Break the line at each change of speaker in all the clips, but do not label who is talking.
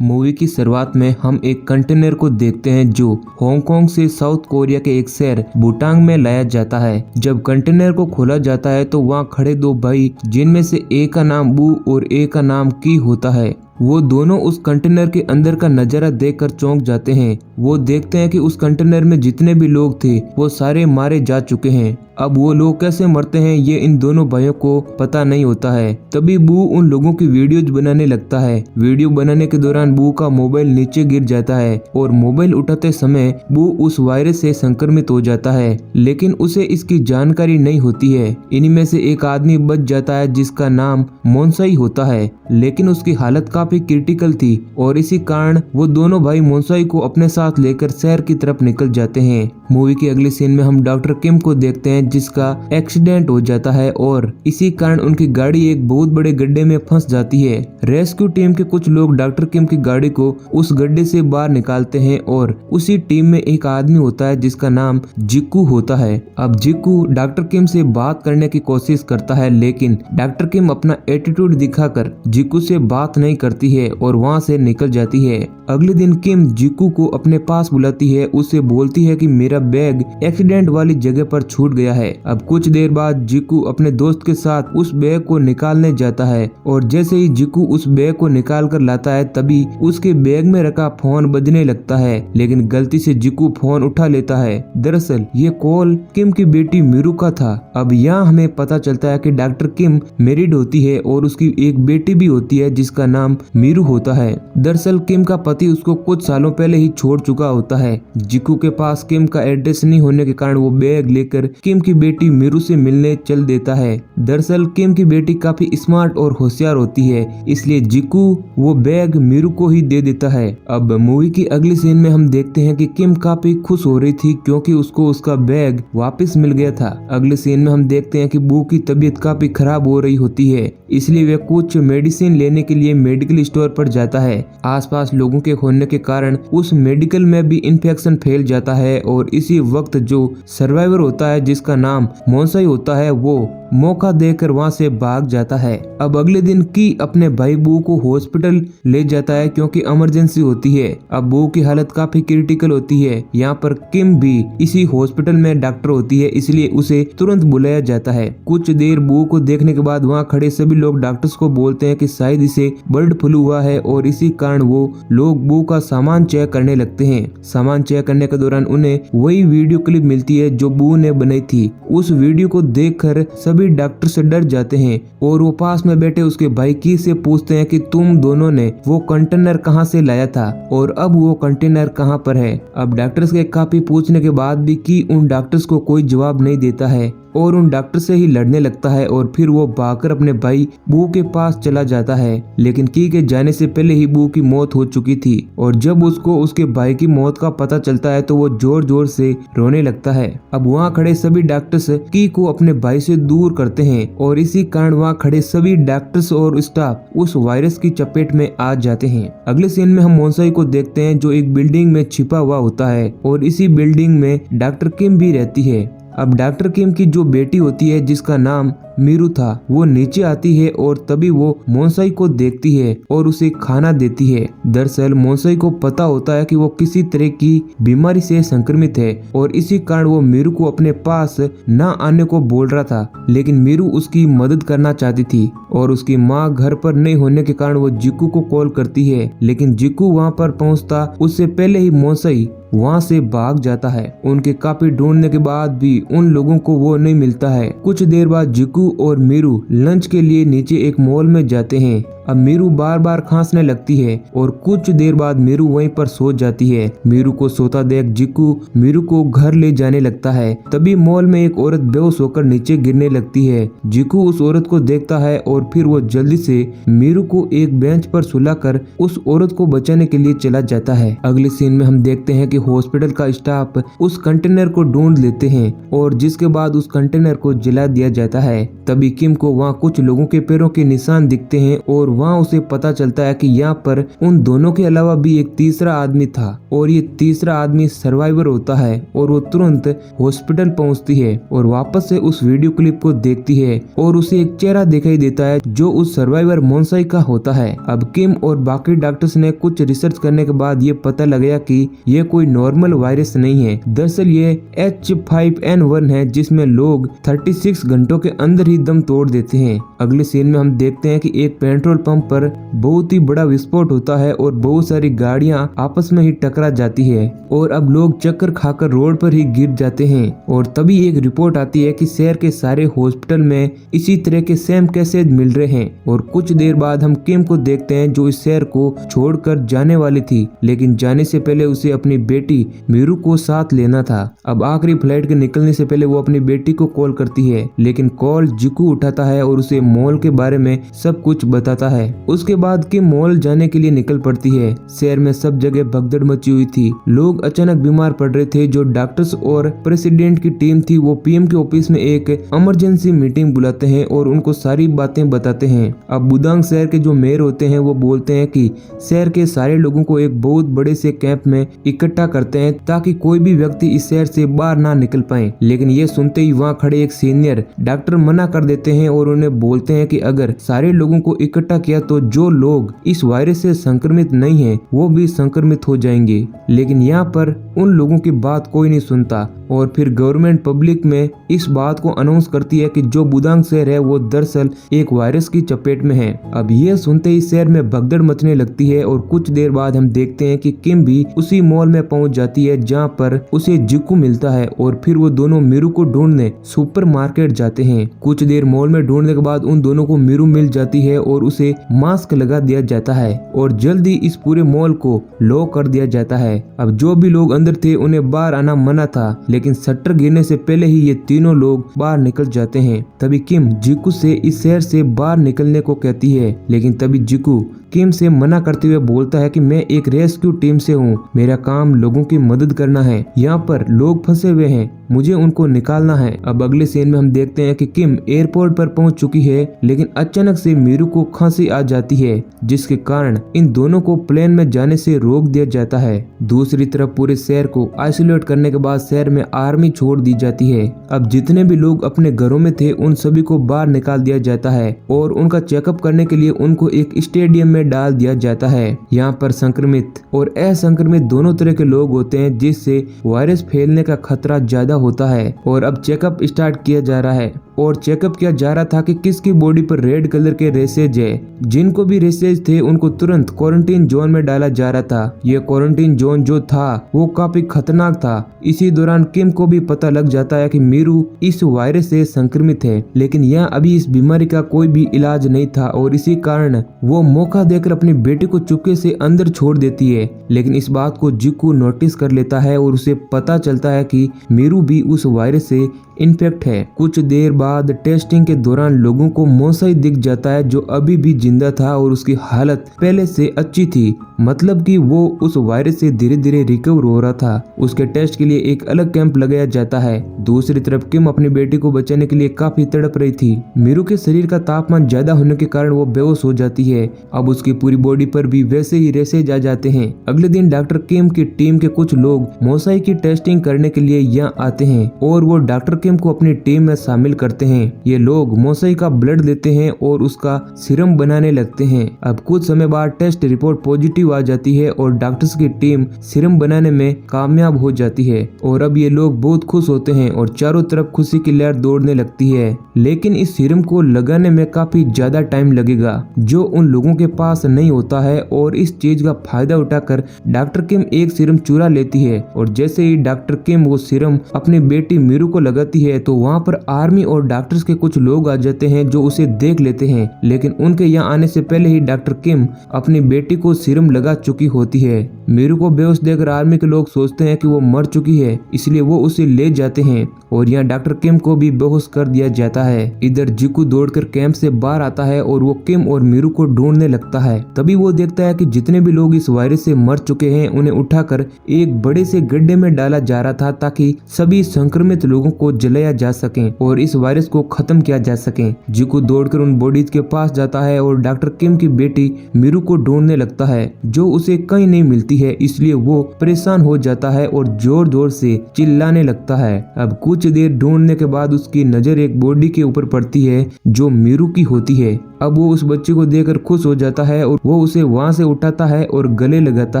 Movie की शुरुआत में हम एक कंटेनर को देखते हैं जो हांगकांग से साउथ कोरिया के एक शहर बुटांग में लाया जाता है। जब कंटेनर को खोला जाता है तो वहाँ खड़े दो भाई, जिनमें से एक का नाम बू और एक का नाम की होता है, वो दोनों उस कंटेनर के अंदर का नजारा देखकर चौंक जाते हैं। वो देखते हैं कि उस कंटेनर में जितने भी लोग थे वो सारे मारे जा चुके हैं। अब वो लोग कैसे मरते हैं ये इन दोनों भाइयों को पता नहीं होता है। तभी बू उन लोगों की वीडियोज बनाने लगता है। वीडियो बनाने के दौरान बू का मोबाइल नीचे गिर जाता है और मोबाइल उठाते समय बू उस वायरस से संक्रमित हो जाता है, लेकिन उसे इसकी जानकारी नहीं होती है। इनमें से एक आदमी बच जाता है जिसका नाम मोनसाई होता है, लेकिन उसकी हालत काफी क्रिटिकल थी और इसी कारण वो दोनों भाई मोनसाई को अपने साथ लेकर शहर की तरफ निकल जाते हैं। मूवी की अगली सीन में हम डॉक्टर किम को देखते हैं जिसका एक्सीडेंट हो जाता है और इसी कारण उनकी गाड़ी एक बहुत बड़े गड्ढे में फंस जाती है। रेस्क्यू टीम के कुछ लोग डॉक्टर किम की गाड़ी को उस गड्ढे से बाहर निकालते हैं और उसी टीम में एक आदमी होता है जिसका नाम जिक्कू होता है। अब जिक्कू डॉक्टर किम से बात करने की कोशिश करता है, लेकिन डॉक्टर किम अपना एटीट्यूड दिखाकर जिक्कू से बात नहीं करती है और वहाँ से निकल जाती है। अगले दिन किम जिक्कू को अपने पास बुलाती है, उससे बोलती है कि मेरा बैग एक्सीडेंट वाली जगह पर छूट गया है। अब कुछ देर बाद जिक्कू अपने दोस्त के साथ उस बैग को निकालने जाता है और जैसे ही जिक्कू उस बैग को निकाल कर लाता है तभी उसके बैग में रखा फोन बजने लगता है, लेकिन गलती से जिक्कू फोन उठा लेता है। दरअसल ये कॉल किम की बेटी मीरू का था। अब यहाँ हमें पता चलता है कि डॉक्टर किम मैरिड होती है और उसकी एक बेटी भी होती है जिसका नाम मीरू होता है। दरअसल किम का पति उसको कुछ सालों पहले ही छोड़ चुका होता है। जिक्कू के पास किम का एड्रेस नहीं होने के कारण वो बैग लेकर किम की बेटी मीरू से मिलने चल देता है। दरअसल किम की बेटी काफी स्मार्ट और होशियार होती है, इसलिए जिक्कू वो बैग मीरू को ही दे देता है। अब मूवी की अगली सीन में हम देखते हैं कि किम काफी खुश हो रही थी क्योंकि उसको उसका बैग वापस मिल गया था। अगले सीन में हम देखते हैं कि बू की तबीयत काफी खराब हो रही होती है, इसलिए वे कुछ मेडिसिन लेने के लिए मेडिकल स्टोर पर जाता है। आसपास लोगों के होने के कारण उस मेडिकल में भी इन्फेक्शन फैल जाता है और इसी वक्त जो सर्वाइवर होता है जिसका नाम मोनसाई होता है वो मौका देकर वहां से भाग जाता है। अब अगले दिन की अपने भाई बू को हॉस्पिटल ले जाता है क्योंकि इमरजेंसी होती है। अब बू की हालत काफी क्रिटिकल होती है। यहाँ पर किम भी इसी हॉस्पिटल में डॉक्टर होती है, इसलिए उसे तुरंत बुलाया जाता है। कुछ देर बू को देखने के बाद वहाँ खड़े सभी लोग डॉक्टर्स को बोलते हैं कि शायद इसे बर्ड फ्लू हुआ है और इसी कारण वो लोग बू का सामान चेक करने लगते हैं। सामान चेक करने के दौरान उन्हें वही वीडियो क्लिप मिलती है जो बू ने बनाई थी। उस वीडियो को देखकर सभी डॉक्टर से डर जाते हैं और वो पास में बैठे उसके भाई की से पूछते हैं कि तुम दोनों ने वो कंटेनर कहाँ से लाया था और अब वो कंटेनर कहाँ पर है। अब डॉक्टर्स के काफी पूछने के बाद भी की उन डॉक्टर्स को कोई जवाब नहीं देता है और उन डॉक्टर से ही लड़ने लगता है और फिर वो भागकर अपने भाई बू के पास चला जाता है, लेकिन की के जाने से पहले ही बू की मौत हो चुकी थी और जब उसको उसके भाई की मौत का पता चलता है तो वो जोर जोर से रोने लगता है। अब वहाँ खड़े सभी डॉक्टर्स की को अपने भाई से दूर करते हैं और इसी कारण वहाँ खड़े सभी डॉक्टर्स और स्टाफ उस वायरस की चपेट में आ जाते हैं। अगले सीन में हम मोनसाई को देखते हैं जो एक बिल्डिंग में छिपा हुआ होता है और इसी बिल्डिंग में डॉक्टर किम भी रहती है। अब डॉक्टर किम की जो बेटी होती है जिसका नाम मीरू था वो नीचे आती है और तभी वो मोनसाई को देखती है और उसे खाना देती है। दरअसल मोनसाई को पता होता है कि वो किसी तरह की बीमारी से संक्रमित है और इसी कारण वो मीरू को अपने पास न आने को बोल रहा था, लेकिन मीरू उसकी मदद करना चाहती थी और उसकी माँ घर पर नहीं होने के कारण वो जिक्कू को कॉल करती है, लेकिन जिक्कू वहाँ पर पहुँचता उससे पहले ही मोनसाई वहाँ से भाग जाता है। उनके काफी ढूंढने के बाद भी उन लोगों को वो नहीं मिलता है। कुछ देर बाद जिक्कू और मीरू लंच के लिए नीचे एक मॉल में जाते हैं। अब मीरू बार बार खांसने लगती है और कुछ देर बाद मीरू वहीं पर सो जाती है। मीरू को सोता देख जिक्कू मीरू को घर ले जाने लगता है। तभी मॉल में एक औरत बेहोश होकर नीचे गिरने लगती है। जिक्कू उस औरत को देखता है और फिर वो जल्दी से मीरू को एक बेंच पर सुलाकर उस औरत को बचाने के लिए चला जाता है। अगले सीन में हम देखते हैं कि हॉस्पिटल का स्टाफ उस कंटेनर को ढूंढ लेते हैं और जिसके बाद उस कंटेनर को जला दिया जाता है। तभी किम को वहाँ कुछ लोगों के पैरों के निशान दिखते हैं और वहाँ उसे पता चलता है कि यहाँ पर उन दोनों के अलावा भी एक तीसरा आदमी था और ये तीसरा आदमी सर्वाइवर होता है और वो तुरंत हॉस्पिटल पहुंचती है और वापस से उस वीडियो क्लिप को देखती है और उसे एक चेहरा दिखाई देता है जो उस सर्वाइवर मोन्साई का होता है। अब किम और बाकी डॉक्टर्स ने कुछ रिसर्च करने के बाद ये पता लगा कि ये कोई नॉर्मल वायरस नहीं है, दरअसल ये H5N1 है जिसमें लोग 36 घंटों के अंदर ही दम तोड़ देते हैं। अगले सीन में हम देखते हैं कि एक पेट्रोल पंप पर बहुत ही बड़ा विस्फोट होता है और बहुत सारी गाड़ियां आपस में ही टकरा जाती है और अब लोग चक्कर खाकर रोड पर ही गिर जाते हैं और तभी एक रिपोर्ट आती है कि शहर के सारे हॉस्पिटल में इसी तरह के सेम केसेज मिल रहे हैं। और कुछ देर बाद हम किम को देखते हैं जो इस शहर को छोड़कर जाने वाली थी, लेकिन जाने से पहले उसे अपनी बेटी मीरू को साथ लेना था। अब आखिरी फ्लाइट के निकलने से पहले वो अपनी बेटी को कॉल करती है, लेकिन कॉल जिकू उठाता है और उसे मॉल के बारे में सब कुछ बताता है। उसके बाद किम मॉल जाने के लिए निकल पड़ती है। शहर में सब जगह भगदड़ मची हुई थी, लोग अचानक बीमार पड़ रहे थे। जो डॉक्टर्स और प्रेसिडेंट की टीम थी वो पीएम के ऑफिस में एक इमरजेंसी मीटिंग बुलाते हैं और उनको सारी बातें बताते हैं। अब बुदांग शहर के जो मेयर होते हैं वो बोलते हैं कि शहर के सारे लोगों को एक बहुत बड़े से कैंप में इकट्ठा करते हैं ताकि कोई भी व्यक्ति इस शहर से बाहर ना निकल पाए। लेकिन ये सुनते ही वहाँ खड़े एक सीनियर डॉक्टर मना कर देते हैं और उन्हें बोलते हैं कि अगर सारे लोगों को इकट्ठा किया तो जो लोग इस वायरस से संक्रमित नहीं है वो भी संक्रमित हो जाएंगे। लेकिन यहाँ पर उन लोगों की बात कोई नहीं सुनता और फिर गवर्नमेंट पब्लिक में इस बात को अनाउंस करती है कि जो बुदांग शहर है वो दरअसल एक वायरस की चपेट में है। अब ये सुनते ही शहर में भगदड़ मचने लगती है और कुछ देर बाद हम देखते हैं कि किम भी उसी मॉल में पहुंच जाती है जहां पर उसे जिकू मिलता है और फिर वो दोनों मीरू को ढूंढने सुपरमार्केट जाते हैं। कुछ देर मॉल में ढूंढने के बाद उन दोनों को मीरू मिल जाती है और उसे मास्क लगा दिया जाता है और जल्दी इस पूरे मॉल को लॉक कर दिया जाता है। अब जो भी लोग अंदर थे उन्हें बाहर आना मना था, लेकिन शटर गिरने से पहले ही ये तीनों लोग बाहर निकल जाते हैं। तभी किम जिकू से इस शहर से बाहर निकलने को कहती है, लेकिन तभी जिकू किम से मना करते हुए बोलता है कि मैं एक रेस्क्यू टीम से हूँ, मेरा काम लोगों की मदद करना है, यहाँ पर लोग फंसे हुए हैं, मुझे उनको निकालना है। अब अगले सीन में हम देखते हैं कि किम एयरपोर्ट पर पहुंच चुकी है, लेकिन अचानक से मीरू को खांसी आ जाती है जिसके कारण इन दोनों को प्लेन में जाने से रोक दिया जाता है। दूसरी तरफ पूरे शहर को आइसोलेट करने के बाद शहर में आर्मी छोड़ दी जाती है। अब जितने भी लोग अपने घरों में थे उन सभी को बाहर निकाल दिया जाता है और उनका चेकअप करने के लिए उनको एक स्टेडियम में डाल दिया जाता है। यहाँ पर संक्रमित और असंक्रमित दोनों तरह के लोग होते हैं जिससे वायरस फैलने का खतरा ज्यादा होता है। और अब चेकअप स्टार्ट किया जा रहा है और चेकअप किया जा रहा था कि किसकी बॉडी पर रेड कलर के रेसेज है। जिनको भी रेसेज थे उनको तुरंत क्वारंटीन जोन में डाला जा रहा था। ये क्वारंटीन जोन जो था वो काफी खतरनाक था। इसी दौरान किम को भी पता लग जाता है कि मीरू इस वायरस से संक्रमित है, लेकिन यहाँ अभी इस बीमारी का कोई भी इलाज नहीं था और इसी कारण वो मौका देकर अपनी बेटी को चुपके से अंदर छोड़ देती है। लेकिन इस बात को जिकू नोटिस कर लेता है और उसे पता चलता है कि मीरू भी उस वायरस से इन्फेक्ट है। कुछ देर बाद टेस्टिंग के दौरान लोगों को मोसाई दिख जाता है जो अभी भी जिंदा था और उसकी हालत पहले से अच्छी थी, मतलब कि वो उस वायरस से धीरे धीरे रिकवर हो रहा था। उसके टेस्ट के लिए एक अलग कैंप लगाया जाता है। दूसरी तरफ किम अपनी बेटी को बचाने के लिए काफी तड़प रही थी। मीरू के शरीर का तापमान ज्यादा होने के कारण वो बेहोश हो जाती है। अब उसकी पूरी बॉडी पर भी वैसे ही रेसेज आ जाते हैं। अगले दिन डॉक्टर किम की टीम के कुछ लोग मोसाई की टेस्टिंग करने के लिए यहाँ आते हैं और वो डॉक्टर किम को अपनी टीम में शामिल करते हैं। ये लोग मोसाई का ब्लड लेते हैं और उसका सीरम बनाने लगते हैं। अब कुछ समय बाद टेस्ट रिपोर्ट पॉजिटिव आ जाती है और डॉक्टर्स की टीम सीरम बनाने में कामयाब हो जाती है और अब ये लोग बहुत खुश होते हैं और चारों तरफ खुशी की लहर दौड़ने लगती है। लेकिन इस सीरम को लगाने में काफी ज्यादा टाइम लगेगा जो उन लोगों के पास नहीं होता है और इस चीज का फायदा उठाकर डॉक्टर किम एक सीरम चुरा लेती है और जैसे ही डॉक्टर किम वो सीरम अपनी बेटी मीरू को लगाती है तो वहाँ पर आर्मी और डॉक्टर्स के कुछ लोग आ जाते हैं जो उसे देख लेते हैं। लेकिन उनके यहाँ आने से पहले ही डॉक्टर किम अपनी बेटी को सीरम लगा चुकी होती है। मीरू को बेहोश देखकर आर्मी के लोग सोचते हैं कि वो मर चुकी है, इसलिए वो उसे ले जाते हैं और यहाँ डॉक्टर किम को भी बेहोश कर दिया जाता है। इधर जिकू दौड़कर कैंप से बाहर आता है और वो किम और मीरू को ढूंढने लगता होता है। तभी वो देखता है कि जितने भी लोग इस वायरस से मर चुके हैं उन्हें उठाकर एक बड़े से गड्ढे में डाला जा रहा था ताकि सभी संक्रमित लोगों को जलाया जा सके और इस वायरस को खत्म किया जा सके। जिकू दौड़कर उन बॉडीज के पास जाता है और डॉक्टर किम की बेटी मीरू को ढूंढने लगता है जो उसे कहीं नहीं मिलती है, इसलिए वो परेशान हो जाता है और जोर जोर से चिल्लाने लगता है। अब कुछ देर ढूंढने के बाद उसकी नजर एक बॉडी के ऊपर पड़ती है जो मीरू की होती है। अब वो उस बच्चे को देखकर खुश हो जाता है और वो उसे वहाँ से उठाता है और गले लगाता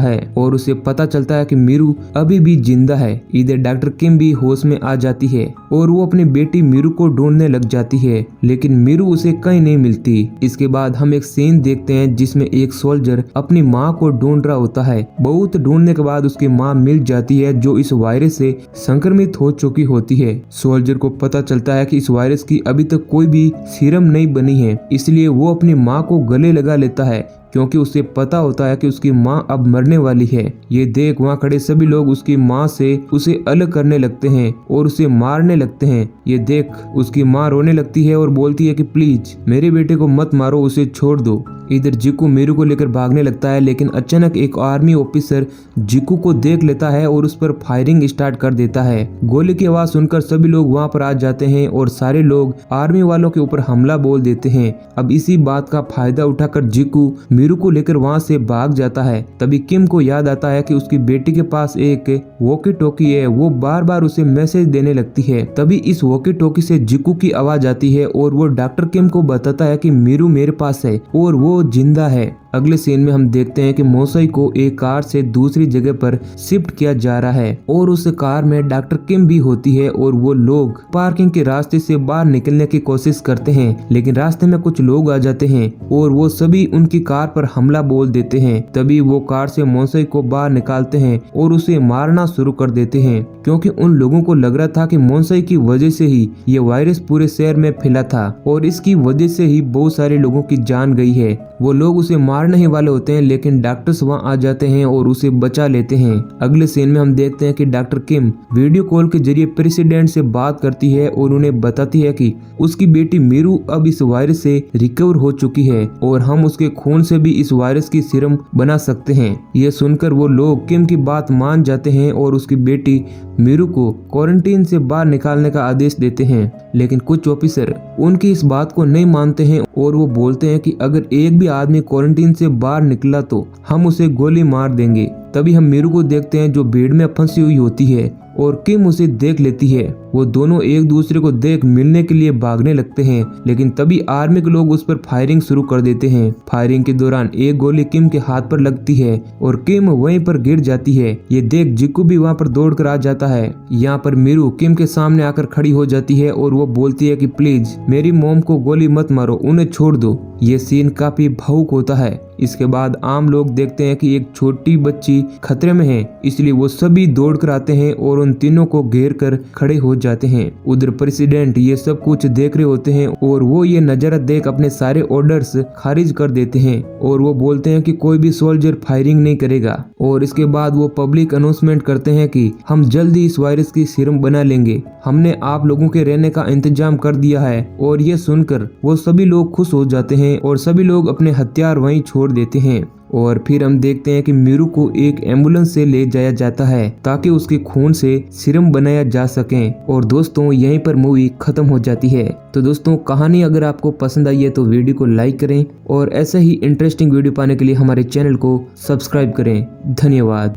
है और उसे पता चलता है कि मीरू अभी भी जिंदा है। इधर डॉक्टर किम भी होश में आ जाती है और वो अपनी बेटी मीरू को ढूंढने लग जाती है, लेकिन मीरू उसे कहीं नहीं मिलती। इसके बाद हम एक सीन देखते हैं जिसमें एक सोल्जर अपनी माँ को ढूंढ रहा होता है। बहुत ढूंढने के बाद उसकी माँ मिल जाती है जो इस वायरस से संक्रमित हो चुकी होती है। सोल्जर को पता चलता है कि इस वायरस की अभी तक कोई भी सीरम नहीं बनी है, इसलिए वो अपनी माँ को गले लगा लेता है क्योंकि उसे पता होता है कि उसकी माँ अब मरने वाली है। ये देख वहाँ खड़े सभी लोग उसकी माँ से उसे अलग करने लगते हैं और उसे मारने लगते हैं। ये देख उसकी माँ रोने लगती है और बोलती है कि प्लीज मेरे बेटे को मत मारो, उसे छोड़ दो। इधर जिकू मीरू को लेकर भागने लगता है, लेकिन अचानक एक आर्मी ऑफिसर जिकू को देख लेता है और उस पर फायरिंग स्टार्ट कर देता है। गोली की आवाज सुनकर सभी लोग वहाँ पर आ जाते हैं और सारे लोग आर्मी वालों के ऊपर हमला बोल देते हैं। अब इसी बात का फायदा उठाकर जिकू मीरू को लेकर वहाँ से भाग जाता है। तभी किम को याद आता है कि उसकी बेटी के पास एक वॉकी टॉकी है। वो बार बार उसे मैसेज देने लगती है। तभी इस वॉकी टॉकी से जिकू की आवाज आती है और वो डॉक्टर किम को बताता है कि मीरू मेरे पास है और वो जिंदा है। अगले सीन में हम देखते हैं कि मोसाई को एक कार से दूसरी जगह पर शिफ्ट किया जा रहा है और उस कार में डॉक्टर किम भी होती है और वो लोग पार्किंग के रास्ते से बाहर निकलने की कोशिश करते हैं, लेकिन रास्ते में कुछ लोग आ जाते हैं और वो सभी उनकी कार पर हमला बोल देते हैं। तभी वो कार से मोसाई को बाहर निकालते हैं और उसे मारना शुरू कर देते हैं क्योंकि उन लोगों को लग रहा था कि मोसाई की वजह से ही ये वायरस पूरे शहर में फैला था और इसकी वजह से ही बहुत सारे लोगों की जान गई है। वो लोग उसे मारने ही वाले होते हैं, लेकिन डॉक्टर्स वहाँ आ जाते हैं और उसे बचा लेते हैं। अगले सीन में हम देखते हैं कि डॉक्टर किम वीडियो कॉल के जरिए प्रेसिडेंट से बात करती है और उन्हें बताती है कि उसकी बेटी मीरू अब इस वायरस से रिकवर हो चुकी है और हम उसके खून से भी इस वायरस की सीरम बना सकते हैं। ये सुनकर वो लोग किम की बात मान जाते हैं और उसकी बेटी मीरू को क्वारंटीन से बाहर निकालने का आदेश देते हैं, लेकिन कुछ ऑफिसर उनकी इस बात को नहीं मानते हैं और वो बोलते हैं कि अगर एक भी आदमी क्वारंटीन से बाहर निकला तो हम उसे गोली मार देंगे। तभी हम मीरू को देखते हैं जो भीड़ में फंसी हुई होती है और किम उसे देख लेती है। वो दोनों एक दूसरे को देख मिलने के लिए भागने लगते हैं, लेकिन तभी आर्मी के लोग उस पर फायरिंग शुरू कर देते हैं। फायरिंग के दौरान एक गोली किम के हाथ पर लगती है और किम वहीं पर गिर जाती है। ये देख जिकू भी वहाँ पर दौड़कर आ जाता है। यहाँ पर मीरू किम के सामने आकर खड़ी हो जाती है और वो बोलती है कि प्लीज मेरी मॉम को गोली मत मारो, उन्हें छोड़ दो। ये सीन काफी भावुक होता है। इसके बाद आम लोग देखते हैं कि एक छोटी बच्ची खतरे में है, इसलिए वो सभी दौड़ कर आते हैं और उन तीनों को घेर कर खड़े हो जाते हैं। उधर प्रेसिडेंट ये सब कुछ देख रहे होते हैं और वो ये नजारा देख अपने सारे ऑर्डर्स खारिज कर देते हैं और वो बोलते हैं कि कोई भी सोल्जर फायरिंग नहीं करेगा। और इसके बाद वो पब्लिक अनाउंसमेंट करते हैं कि हम जल्दी इस वायरस की सीरम बना लेंगे, हमने आप लोगों के रहने का इंतजाम कर दिया है। और ये सुनकर वो सभी लोग खुश हो जाते हैं और सभी लोग अपने हथियार वहीं छोड़ देते हैं। और फिर हम देखते हैं कि मीरू को एक एम्बुलेंस से ले जाया जाता है ताकि उसके खून से सीरम बनाया जा सके। और दोस्तों यहीं पर मूवी खत्म हो जाती है। तो दोस्तों कहानी अगर आपको पसंद आई है तो वीडियो को लाइक करें और ऐसे ही इंटरेस्टिंग वीडियो पाने के लिए हमारे चैनल को सब्सक्राइब करें। धन्यवाद।